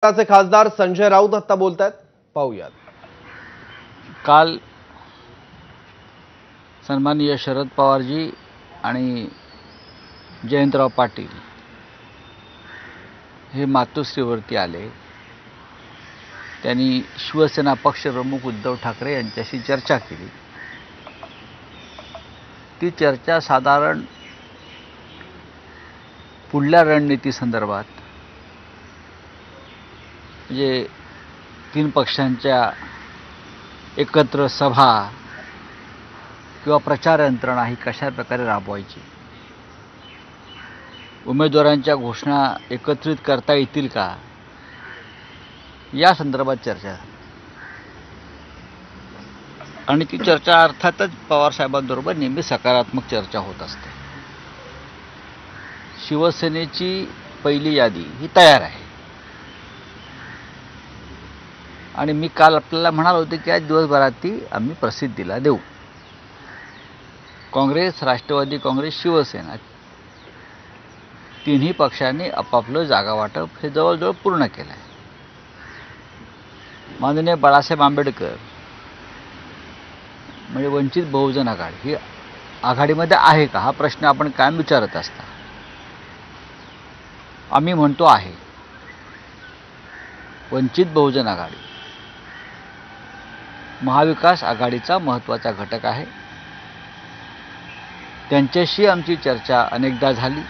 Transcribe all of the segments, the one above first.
चे खासदार संजय राऊत आता बोलतायत, पाहूयात। काल सन्माननीय शरद पवारजी आणि जयंतराव पाटील हे मातोश्रीवरती आले। त्यांनी शिवसेना पक्षप्रमुख उद्धव ठाकरे यांच्याशी चर्चा केली। ती चर्चा साधारण पुढल्या रणनीती संदर्भात, म्हणजे तीन पक्षांच्या एकत्र सभा किंवा प्रचार यंत्रणा ही कशा प्रकारे राबवायची, उमेदवारांच्या घोषणा एकत्रित करता येतील का, या संदर्भात चर्चा। आणि ती चर्चा अर्थातच पवार साहेबांबरोबर नेहमी सकारात्मक चर्चा होत असते। शिवसेनेची पहिली यादी ही तयार आहे आणि मी काल आपल्याला म्हणालो होतो की आज दिवसभरात ती आम्ही प्रसिद्धीला देऊ। काँग्रेस, राष्ट्रवादी काँग्रेस, शिवसेना तिन्ही पक्षांनी आपापलं जागा वाटप हे जवळजवळ पूर्ण केलं आहे। माननीय बाळासाहेब आंबेडकर म्हणजे वंचित बहुजन आघाडी ही आघाडीमध्ये आहे का, हा प्रश्न आपण कायम विचारत असता। आम्ही म्हणतो आहे। वंचित बहुजन आघाडी महाविकास आघाडीचा महत्त्वाचा घटक आहे। त्यांच्याशी आमची चर्चा अनेकदा झाली।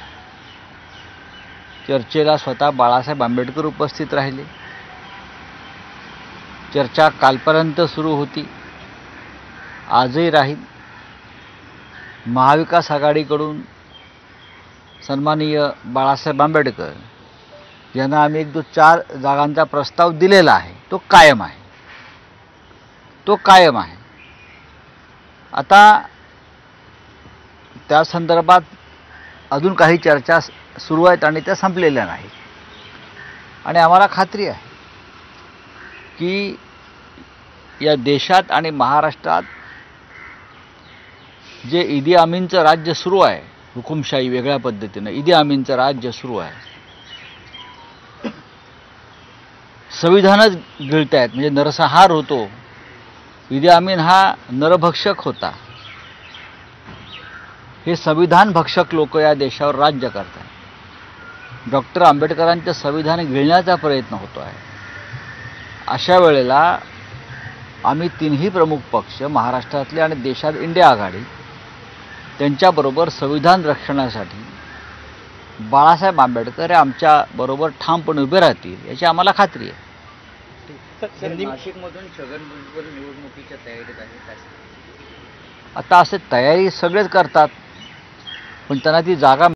चर्चेला स्वतः बाळासाहेब आंबेडकर उपस्थित राहिले। चर्चा कालपर्यंत सुरू होती, आजही राहील। महाविकास आघाडीकडून सन्माननीय बाळासाहेब आंबेडकर यांना आम्ही 1-4 जागांचा प्रस्ताव दिलेला आहे, तो कायम आहे, तो कायम आहे। आता त्या संदर्भात अजून काही चर्चा सुरू आहेत आणि त्या संपलेल्या नाहीत। आणि आम्हाला खात्री आहे की या देशात आणि महाराष्ट्रात जे ईदी अमीनचं राज्य सुरू आहे, हुकुमशाही वेगळ्या पद्धतीनं ईदी अमीनचं राज्य सुरू आहे, संविधानच गिळतायत, म्हणजे नरसंहार होतो। ईदी अमीन हा नरभक्षक होता, हे संविधान भक्षक लोक या देशावर राज्य करतात। डॉक्टर आंबेडकरांचं संविधान गिळण्याचा प्रयत्न होतो आहे। अशा वेळेला आम्ही तिन्ही प्रमुख पक्ष महाराष्ट्रातले आणि देशात इंडिया आघाडी त्यांच्याबरोबर संविधान रक्षणासाठी बाळासाहेब आंबेडकर आमच्याबरोबर ठामपणे उभे राहतील याची आम्हाला खात्री आहे। नाशिकमधून छगन भुजबळ निवडणुकीच्या तयारीत आहे। आता असे तयारी सगळेच करतात, पण त्यांना ती जागा